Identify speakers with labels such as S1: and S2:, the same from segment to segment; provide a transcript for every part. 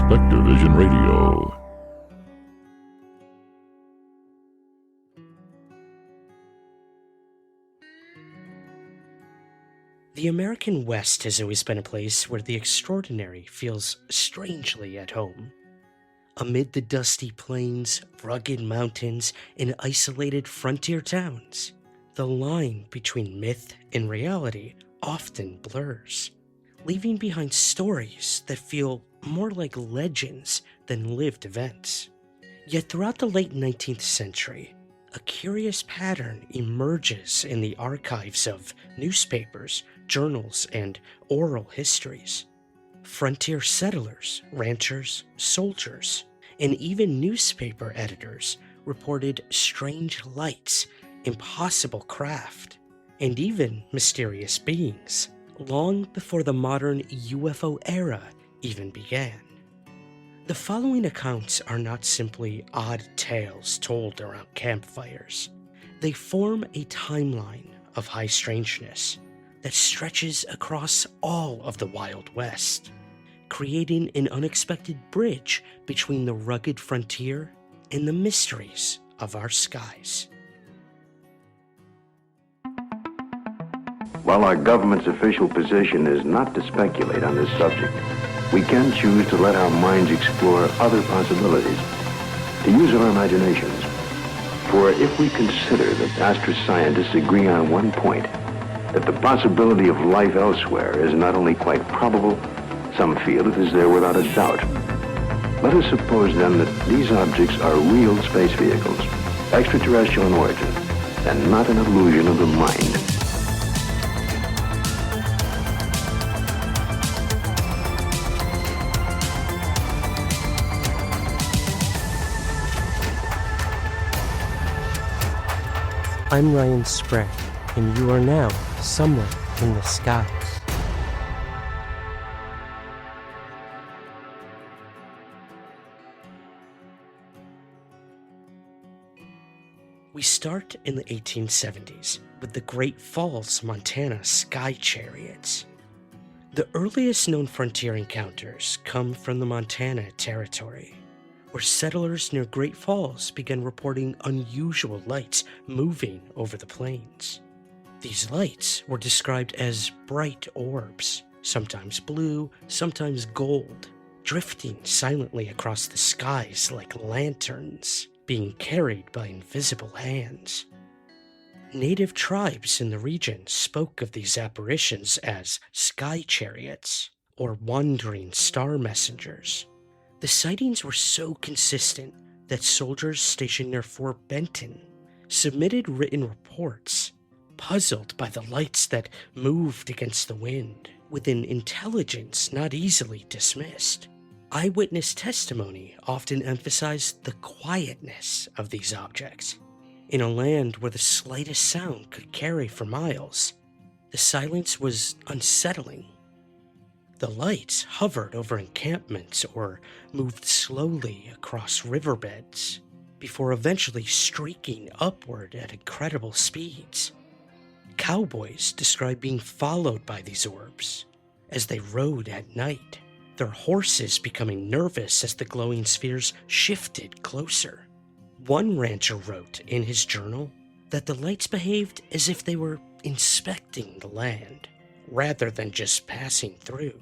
S1: Spectrovision Radio.
S2: The American West has always been a place where the extraordinary feels strangely at home. Amid the dusty plains, rugged mountains, and isolated frontier towns, the line between myth and reality often blurs, leaving behind stories that feel more like legends than lived events. Yet throughout the late 19th century, a curious pattern emerges in the archives of newspapers, journals, and oral histories. Frontier settlers, ranchers, soldiers, and even newspaper editors reported strange lights, impossible craft, and even mysterious beings, long before the modern UFO era even began. The following accounts are not simply odd tales told around campfires. They form a timeline of high strangeness that stretches across all of the Wild West, creating an unexpected bridge between the rugged frontier and the mysteries of our skies.
S3: While our government's official position is not to speculate on this subject, we can choose to let our minds explore other possibilities, to use our imaginations. For if we consider that astroscientists agree on one point, that the possibility of life elsewhere is not only quite probable, some feel it is there without a doubt. Let us suppose then that these objects are real space vehicles, extraterrestrial in origin, and not an illusion of the mind.
S2: I'm Ryan Sprague, and you are now somewhere in the skies. We start in the 1870s with the Great Falls, Montana sky chariots. The earliest known frontier encounters come from the Montana Territory, where settlers near Great Falls began reporting unusual lights moving over the plains. These lights were described as bright orbs, sometimes blue, sometimes gold, drifting silently across the skies like lanterns, being carried by invisible hands. Native tribes in the region spoke of these apparitions as sky chariots, or wandering star messengers. The sightings were so consistent that soldiers stationed near Fort Benton submitted written reports, puzzled by the lights that moved against the wind, with an intelligence not easily dismissed. Eyewitness testimony often emphasized the quietness of these objects. In a land where the slightest sound could carry for miles, the silence was unsettling. The lights hovered over encampments or moved slowly across riverbeds before eventually streaking upward at incredible speeds. Cowboys described being followed by these orbs as they rode at night, their horses becoming nervous as the glowing spheres shifted closer. One rancher wrote in his journal that the lights behaved as if they were inspecting the land, rather than just passing through.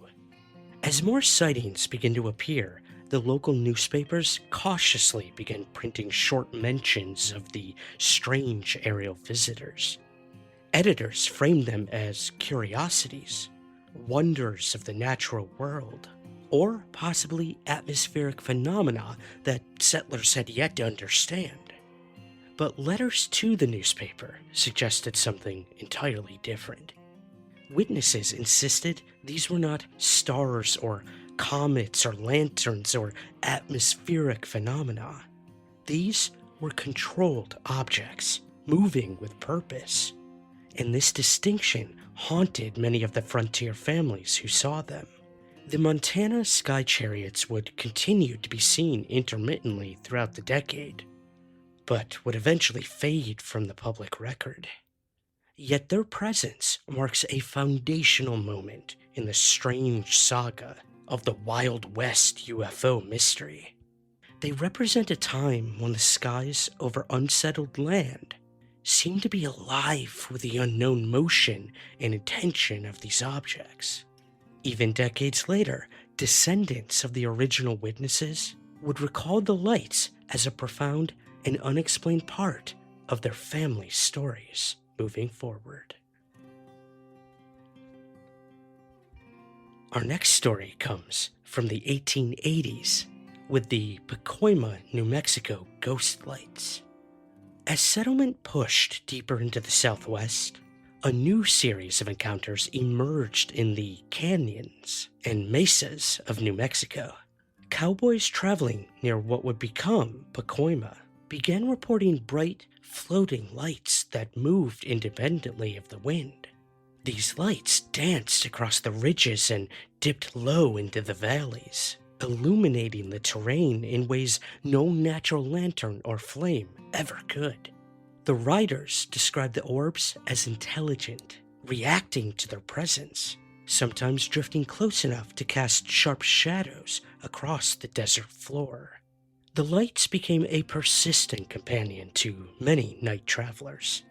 S2: As more sightings began to appear, the local newspapers cautiously began printing short mentions of the strange aerial visitors. Editors framed them as curiosities, wonders of the natural world, or possibly atmospheric phenomena that settlers had yet to understand. But letters to the newspaper suggested something entirely different. Witnesses insisted these were not stars or comets or lanterns or atmospheric phenomena. These were controlled objects, moving with purpose. And this distinction haunted many of the frontier families who saw them. The Montana sky chariots would continue to be seen intermittently throughout the decade, but would eventually fade from the public record. Yet their presence marks a foundational moment in the strange saga of the Wild West UFO mystery. They represent a time when the skies over unsettled land seem to be alive with the unknown motion and intention of these objects. Even decades later, descendants of the original witnesses would recall the lights as a profound and unexplained part of their family's stories moving forward. Our next story comes from the 1880s with the Pacoima, New Mexico ghost lights. As settlement pushed deeper into the southwest, a new series of encounters emerged in the canyons and mesas of New Mexico. Cowboys traveling near what would become Pacoima began reporting bright, floating lights that moved independently of the wind. These lights danced across the ridges and dipped low into the valleys, illuminating the terrain in ways no natural lantern or flame ever could. The riders described the orbs as intelligent, reacting to their presence, sometimes drifting close enough to cast sharp shadows across the desert floor. The lights became a persistent companion to many night travelers.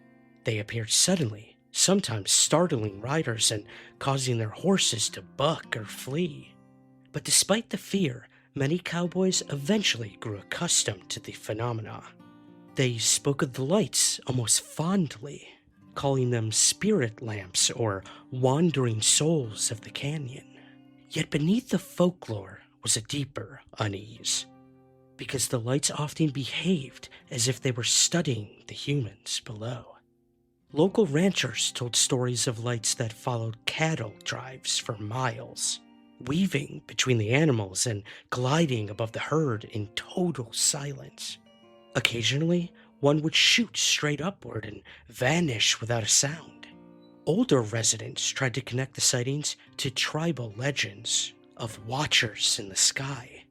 S2: They appeared suddenly, sometimes startling riders and causing their horses to buck or flee. But despite the fear, many cowboys eventually grew accustomed to the phenomena. They spoke of the lights almost fondly, calling them spirit lamps or wandering souls of the canyon. Yet beneath the folklore was a deeper unease, because the lights often behaved as if they were studying the humans below. Local ranchers told stories of lights that followed cattle drives for miles, weaving between the animals and gliding above the herd in total silence. Occasionally, one would shoot straight upward and vanish without a sound. Older residents tried to connect the sightings to tribal legends of watchers in the sky.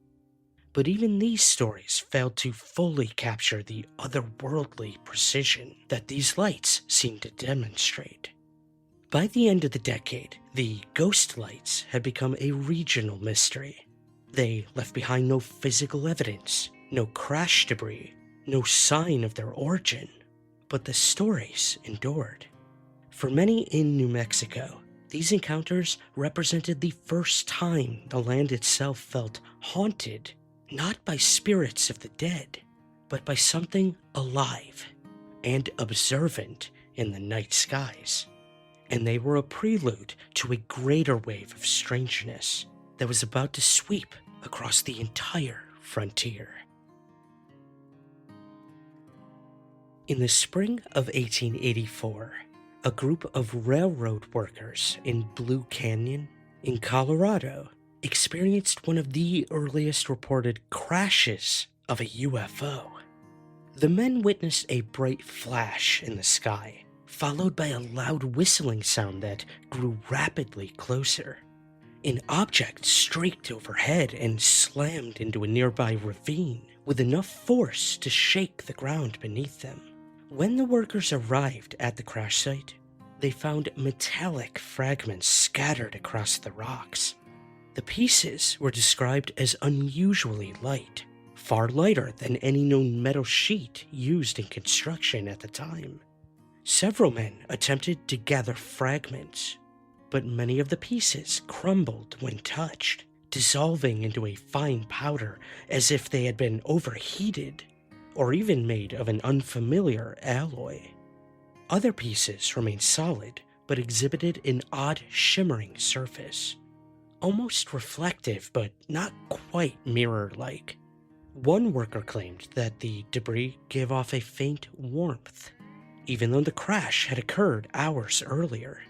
S2: But even these stories failed to fully capture the otherworldly precision that these lights seemed to demonstrate. By the end of the decade, the ghost lights had become a regional mystery. They left behind no physical evidence, no crash debris, no sign of their origin, but the stories endured. For many in New Mexico, these encounters represented the first time the land itself felt haunted, not by spirits of the dead, but by something alive and observant in the night skies. And they were a prelude to a greater wave of strangeness that was about to sweep across the entire frontier. In the spring of 1884, a group of railroad workers in Blue Canyon in Colorado experienced one of the earliest reported crashes of a UFO. The men witnessed a bright flash in the sky, followed by a loud whistling sound that grew rapidly closer. An object streaked overhead and slammed into a nearby ravine with enough force to shake the ground beneath them. When the workers arrived at the crash site, they found metallic fragments scattered across the rocks. The pieces were described as unusually light, far lighter than any known metal sheet used in construction at the time. Several men attempted to gather fragments, but many of the pieces crumbled when touched, dissolving into a fine powder as if they had been overheated or even made of an unfamiliar alloy. Other pieces remained solid but exhibited an odd shimmering surface, almost reflective but not quite mirror-like. One worker claimed that the debris gave off a faint warmth, even though the crash had occurred hours earlier.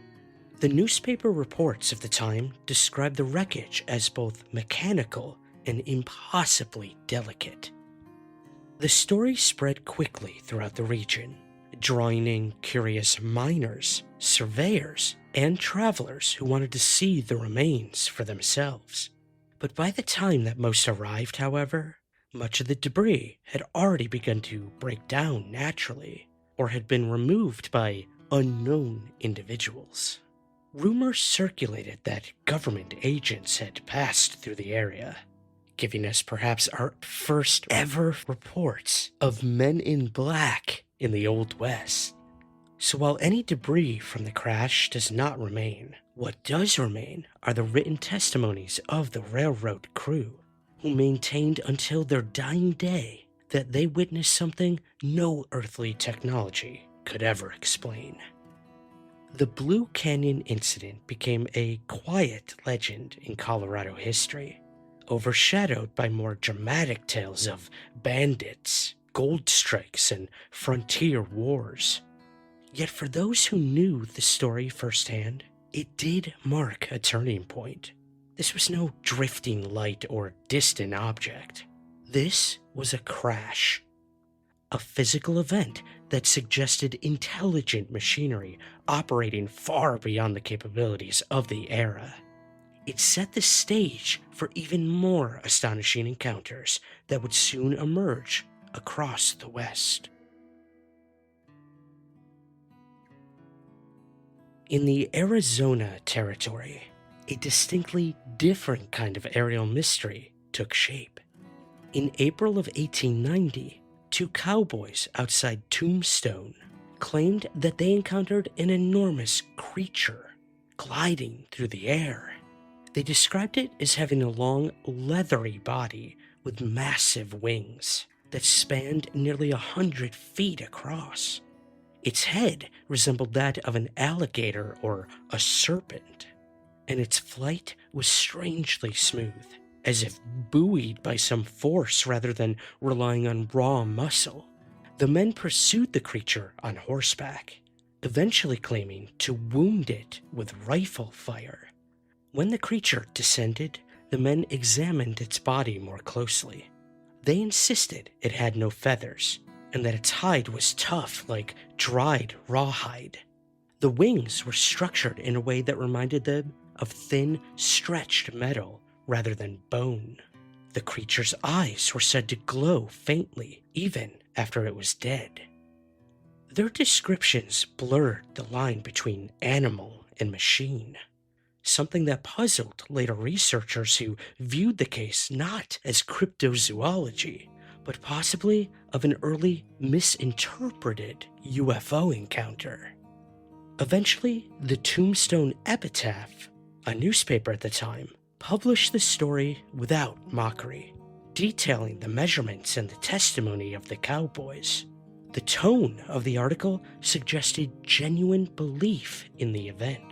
S2: The newspaper reports of the time described the wreckage as both mechanical and impossibly delicate. The story spread quickly throughout the region, drawing in curious miners, surveyors, and travelers who wanted to see the remains for themselves. But by the time that most arrived, however, much of the debris had already begun to break down naturally, or had been removed by unknown individuals. Rumors circulated that government agents had passed through the area, giving us perhaps our first ever reports of men in black in the Old West. So while any debris from the crash does not remain, what does remain are the written testimonies of the railroad crew, who maintained until their dying day that they witnessed something no earthly technology could ever explain. The Blue Canyon incident became a quiet legend in Colorado history, overshadowed by more dramatic tales of bandits, gold strikes, and frontier wars. Yet for those who knew the story firsthand, it did mark a turning point. This was no drifting light or distant object. This was a crash, a physical event that suggested intelligent machinery operating far beyond the capabilities of the era. It set the stage for even more astonishing encounters that would soon emerge across the West. In the Arizona territory, a distinctly different kind of aerial mystery took shape. In April of 1890, two cowboys outside Tombstone claimed that they encountered an enormous creature gliding through the air. They described it as having a long, leathery body with massive wings that spanned nearly 100 feet across. Its head resembled that of an alligator or a serpent, and its flight was strangely smooth, as if buoyed by some force rather than relying on raw muscle. The men pursued the creature on horseback, eventually claiming to wound it with rifle fire. When the creature descended, the men examined its body more closely. They insisted it had no feathers, and that its hide was tough like dried rawhide. The wings were structured in a way that reminded them of thin, stretched metal rather than bone. The creature's eyes were said to glow faintly, even after it was dead. Their descriptions blurred the line between animal and machine, something that puzzled later researchers who viewed the case not as cryptozoology, but possibly of an early misinterpreted UFO encounter. Eventually, the Tombstone Epitaph, a newspaper at the time, published the story without mockery, detailing the measurements and the testimony of the cowboys. The tone of the article suggested genuine belief in the event,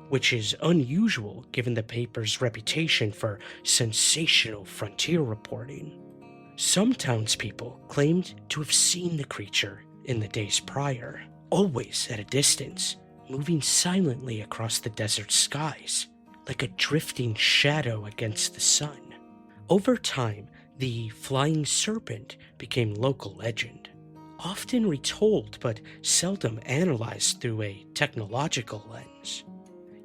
S2: which is unusual given the paper's reputation for sensational frontier reporting. Some townspeople claimed to have seen the creature in the days prior, always at a distance, moving silently across the desert skies, like a drifting shadow against the sun. Over time, the flying serpent became local legend, often retold but seldom analyzed through a technological lens.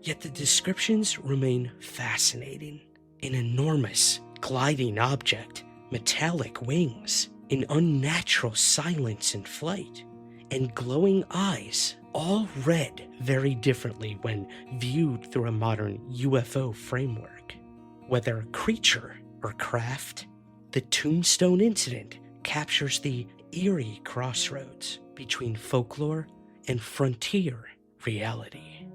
S2: Yet the descriptions remain fascinating. An enormous, gliding object, metallic wings, an unnatural silence in flight, and glowing eyes, all read very differently when viewed through a modern UFO framework. Whether creature or craft, the Tombstone incident captures the eerie crossroads between folklore and frontier reality.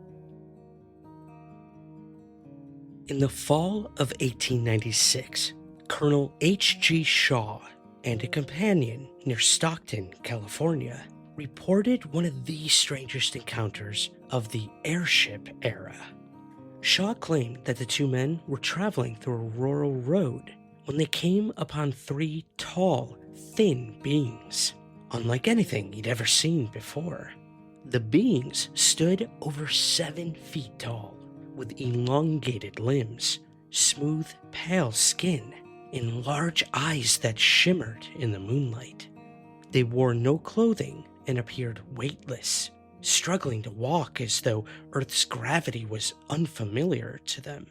S2: In the fall of 1896, Colonel H.G. Shaw and a companion near Stockton, California, reported one of the strangest encounters of the airship era. Shaw claimed that the two men were traveling through a rural road when they came upon three tall, thin beings, unlike anything he'd ever seen before. The beings stood over 7 feet tall, with elongated limbs, smooth, pale skin, and large eyes that shimmered in the moonlight. They wore no clothing and appeared weightless, struggling to walk as though Earth's gravity was unfamiliar to them.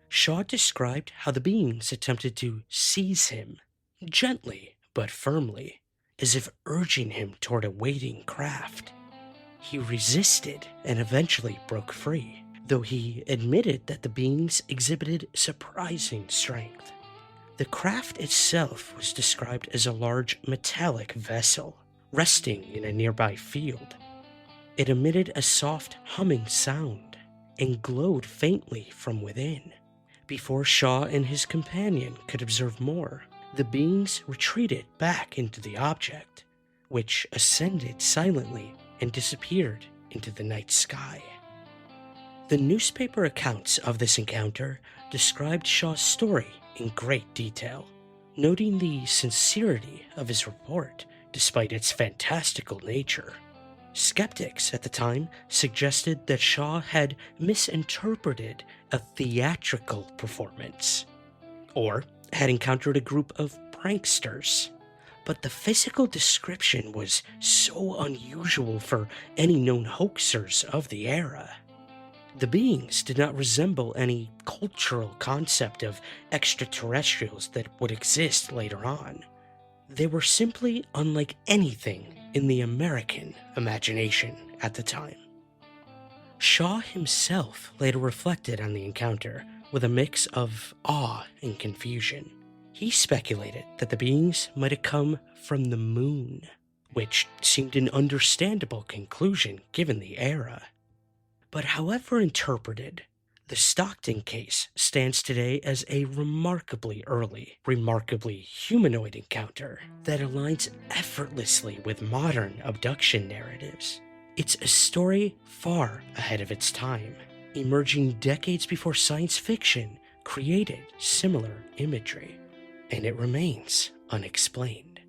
S2: Shaw described how the beings attempted to seize him, gently but firmly, as if urging him toward a waiting craft. He resisted and eventually broke free, though he admitted that the beings exhibited surprising strength. The craft itself was described as a large metallic vessel, resting in a nearby field. It emitted a soft humming sound and glowed faintly from within. Before Shaw and his companion could observe more, the beings retreated back into the object, which ascended silently and disappeared into the night sky. The newspaper accounts of this encounter described Shaw's story in great detail, noting the sincerity of his report despite its fantastical nature. Skeptics at the time suggested that Shaw had misinterpreted a theatrical performance, or had encountered a group of pranksters. But the physical description was so unusual for any known hoaxers of the era. The beings did not resemble any cultural concept of extraterrestrials that would exist later on. They were simply unlike anything in the American imagination at the time. Shaw himself later reflected on the encounter with a mix of awe and confusion. He speculated that the beings might have come from the moon, which seemed an understandable conclusion given the era. But however interpreted, the Stockton case stands today as a remarkably early, remarkably humanoid encounter that aligns effortlessly with modern abduction narratives. It's a story far ahead of its time, emerging decades before science fiction created similar imagery, and it remains unexplained.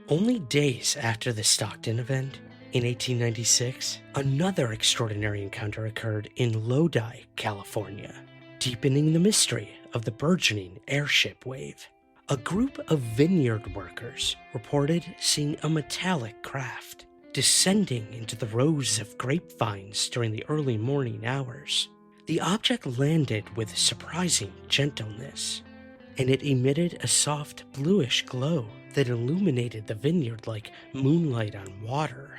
S2: Only days after the Stockton event, in 1896, another extraordinary encounter occurred in Lodi, California, deepening the mystery of the burgeoning airship wave. A group of vineyard workers reported seeing a metallic craft descending into the rows of grapevines during the early morning hours. The object landed with surprising gentleness, and it emitted a soft bluish glow that illuminated the vineyard like moonlight on water.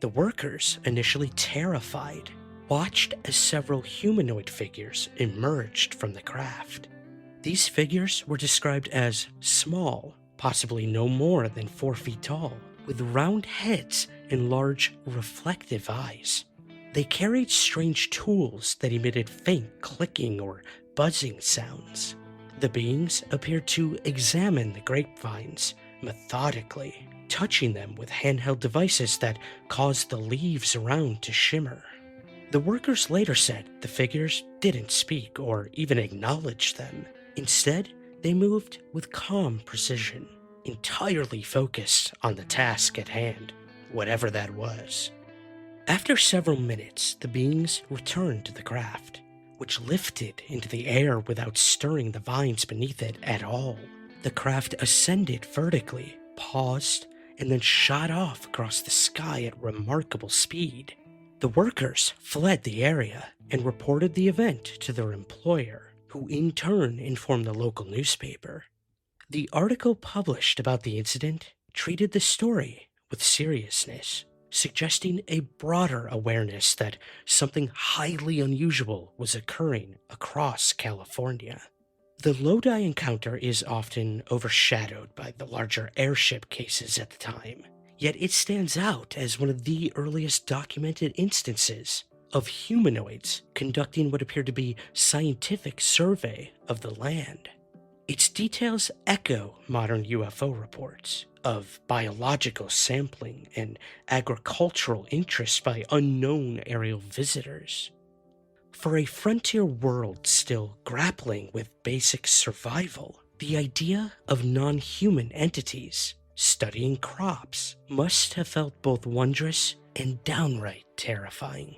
S2: The workers, initially terrified, watched as several humanoid figures emerged from the craft. These figures were described as small, possibly no more than 4 feet tall, with round heads and large reflective eyes. They carried strange tools that emitted faint clicking or buzzing sounds. The beings appeared to examine the grapevines methodically, touching them with handheld devices that caused the leaves around to shimmer. The workers later said the figures didn't speak or even acknowledge them. Instead, they moved with calm precision, entirely focused on the task at hand, whatever that was. After several minutes, the beings returned to the craft, which lifted into the air without stirring the vines beneath it at all. The craft ascended vertically, paused, and then shot off across the sky at remarkable speed. The workers fled the area and reported the event to their employer, who in turn informed the local newspaper. The article published about the incident treated the story with seriousness, suggesting a broader awareness that something highly unusual was occurring across California. The Lodi encounter is often overshadowed by the larger airship cases at the time, yet it stands out as one of the earliest documented instances of humanoids conducting what appeared to be scientific survey of the land. Its details echo modern UFO reports of biological sampling and agricultural interest by unknown aerial visitors. For a frontier world still grappling with basic survival, the idea of non-human entities studying crops must have felt both wondrous and downright terrifying.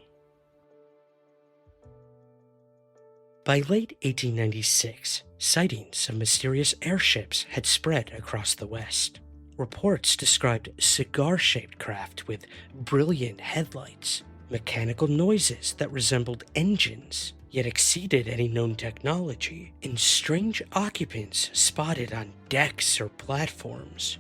S2: By late 1896, sightings of mysterious airships had spread across the West. Reports described cigar-shaped craft with brilliant headlights, mechanical noises that resembled engines, yet exceeded any known technology, and strange occupants spotted on decks or platforms.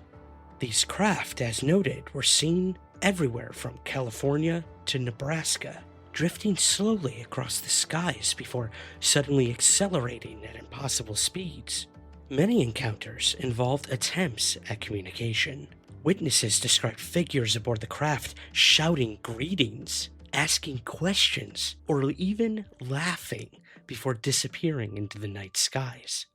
S2: These craft, as noted, were seen everywhere from California to Nebraska, drifting slowly across the skies before suddenly accelerating at impossible speeds. Many encounters involved attempts at communication. Witnesses described figures aboard the craft shouting greetings, asking questions, or even laughing before disappearing into the night skies.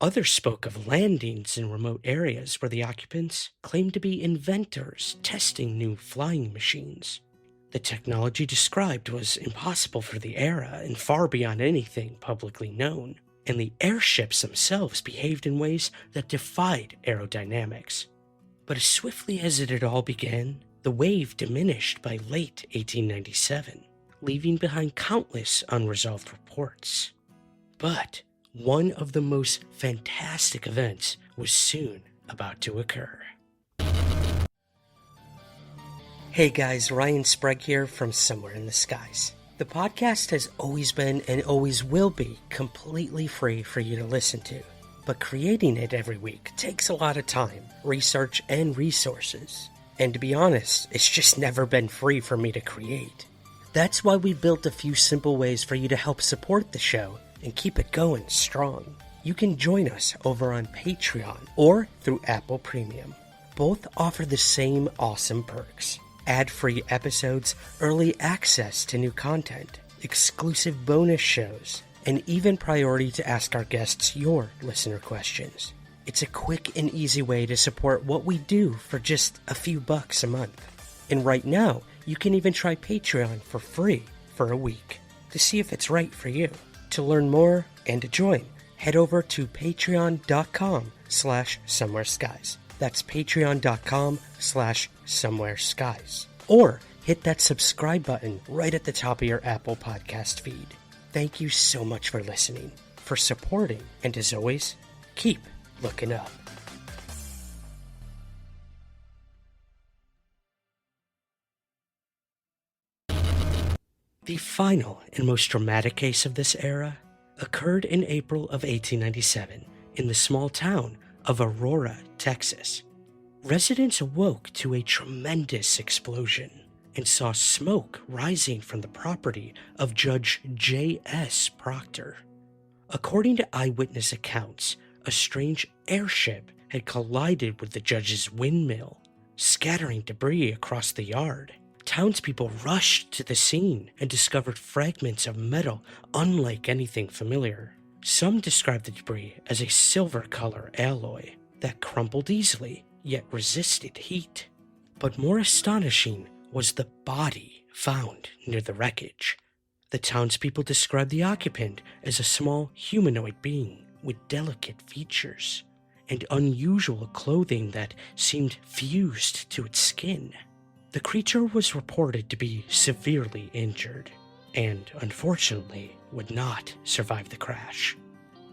S2: Others spoke of landings in remote areas where the occupants claimed to be inventors testing new flying machines. The technology described was impossible for the era and far beyond anything publicly known, and the airships themselves behaved in ways that defied aerodynamics. But as swiftly as it had all began, the wave diminished by late 1897, leaving behind countless unresolved reports. But one of the most fantastic events was soon about to occur. Hey guys, Ryan Sprague here from Somewhere in the Skies. The podcast has always been and always will be completely free for you to listen to, but creating it every week takes a lot of time, research, and resources. And to be honest, it's just never been free for me to create. That's why we built a few simple ways for you to help support the show and keep it going strong. You can join us over on Patreon or through Apple Premium. Both offer the same awesome perks: ad-free episodes, early access to new content, exclusive bonus shows, and even priority to ask our guests your listener questions. It's a quick and easy way to support what we do for just a few bucks a month. And right now, you can even try Patreon for free for a week to see if it's right for you. To learn more and to join, head over to patreon.com/somewhereskies. That's patreon.com/somewhereskies. Or hit that subscribe button right at the top of your Apple Podcast feed. Thank you so much for listening, for supporting, and as always, keep looking up. The final and most dramatic case of this era occurred in April of 1897 in the small town of Aurora, Texas. Residents awoke to a tremendous explosion and saw smoke rising from the property of Judge J.S. Proctor. According to eyewitness accounts, a strange airship had collided with the judge's windmill, scattering debris across the yard. Townspeople rushed to the scene and discovered fragments of metal unlike anything familiar. Some described the debris as a silver-color alloy that crumpled easily, yet resisted heat. But more astonishing was the body found near the wreckage. The townspeople described the occupant as a small humanoid being with delicate features and unusual clothing that seemed fused to its skin. The creature was reported to be severely injured and, unfortunately, would not survive the crash.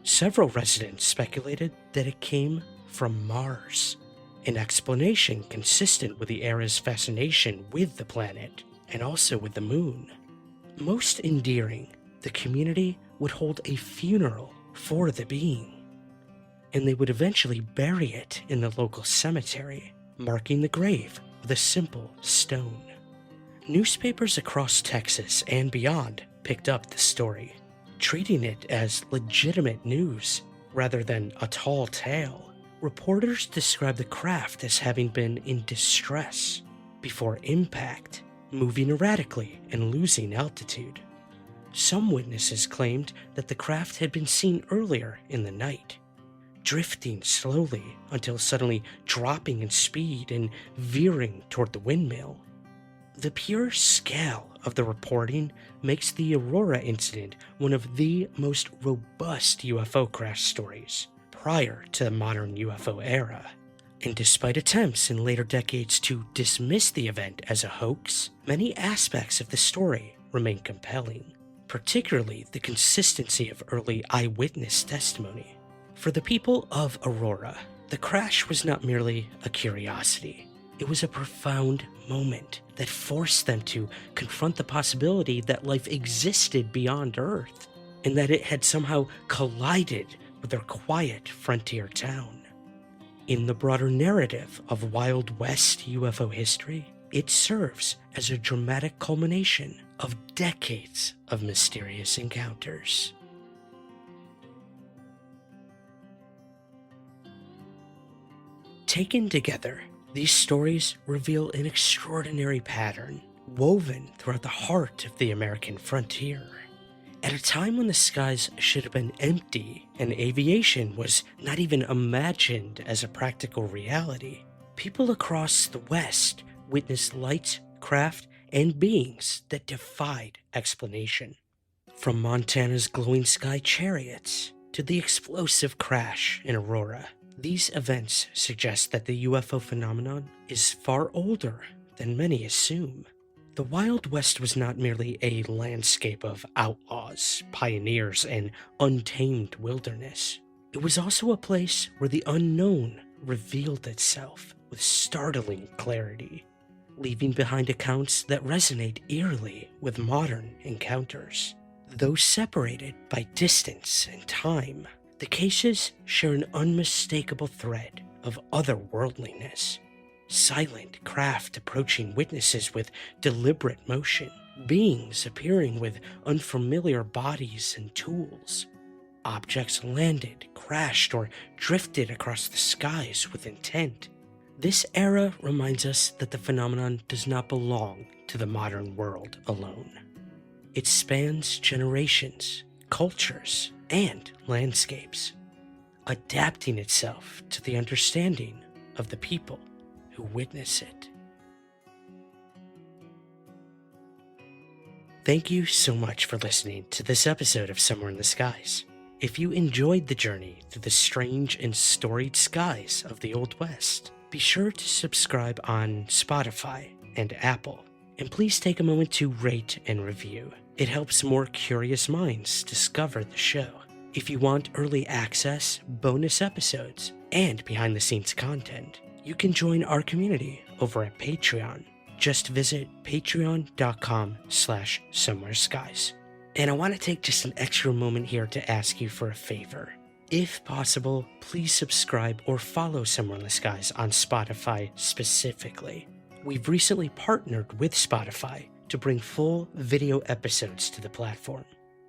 S2: Several residents speculated that it came from Mars, an explanation consistent with the era's fascination with the planet and also with the moon. Most endearing, the community would hold a funeral for the being, and they would eventually bury it in the local cemetery, marking the grave with a simple stone. Newspapers across Texas and beyond picked up the story, treating it as legitimate news rather than a tall tale. Reporters described the craft as having been in distress before impact, moving erratically and losing altitude. Some witnesses claimed that the craft had been seen earlier in the night, drifting slowly until suddenly dropping in speed and veering toward the windmill. The pure scale of the reporting makes the Aurora incident one of the most robust UFO crash stories prior to the modern UFO era. And despite attempts in later decades to dismiss the event as a hoax, many aspects of the story remain compelling, particularly the consistency of early eyewitness testimony. For the people of Aurora, the crash was not merely a curiosity. It was a profound moment that forced them to confront the possibility that life existed beyond Earth, and that it had somehow collided with their quiet frontier town. In the broader narrative of Wild West UFO history, it serves as a dramatic culmination of decades of mysterious encounters. Taken together, these stories reveal an extraordinary pattern woven throughout the heart of the American frontier. At a time when the skies should have been empty and aviation was not even imagined as a practical reality, people across the West witnessed lights, craft, and beings that defied explanation. From Montana's glowing sky chariots to the explosive crash in Aurora, these events suggest that the UFO phenomenon is far older than many assume. The Wild West was not merely a landscape of outlaws, pioneers, and untamed wilderness. It was also a place where the unknown revealed itself with startling clarity, leaving behind accounts that resonate eerily with modern encounters. Though separated by distance and time, the cases share an unmistakable thread of otherworldliness. Silent craft approaching witnesses with deliberate motion, beings appearing with unfamiliar bodies and tools. Objects landed, crashed, or drifted across the skies with intent. This era reminds us that the phenomenon does not belong to the modern world alone. It spans generations, cultures, and landscapes, adapting itself to the understanding of the people who witness it. Thank you so much for listening to this episode of Somewhere in the Skies. If you enjoyed the journey through the strange and storied skies of the Old West, be sure to subscribe on Spotify and Apple, and please take a moment to rate and review. It helps more curious minds discover the show. If you want early access, bonus episodes, and behind-the-scenes content, you can join our community over at Patreon. Just visit patreon.com/somewhereskies. And I want to take just an extra moment here to ask you for a favor. If possible, please subscribe or follow Somewhere in the Skies on Spotify specifically. We've recently partnered with Spotify to bring full video episodes to the platform.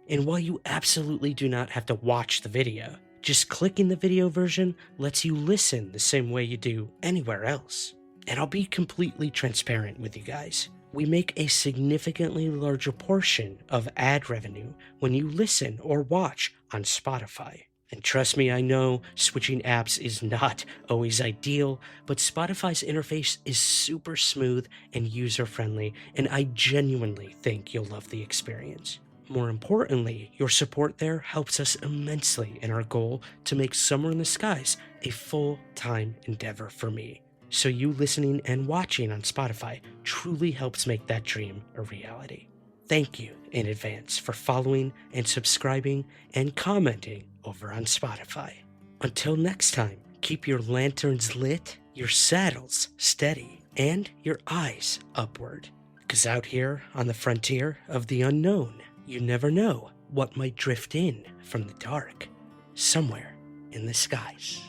S2: And while you absolutely do not have to watch the video, just clicking the video version lets you listen the same way you do anywhere else. And I'll be completely transparent with you guys. We make a significantly larger portion of ad revenue when you listen or watch on Spotify. And trust me, I know switching apps is not always ideal, but Spotify's interface is super smooth and user-friendly, and I genuinely think you'll love the experience. More importantly, your support there helps us immensely in our goal to make Somewhere in the Skies a full-time endeavor for me. So you listening and watching on Spotify truly helps make that dream a reality. Thank you in advance for following and subscribing and commenting over on Spotify. Until next time, keep your lanterns lit, your saddles steady, and your eyes upward. Because out here on the frontier of the unknown, you never know what might drift in from the dark, somewhere in the skies.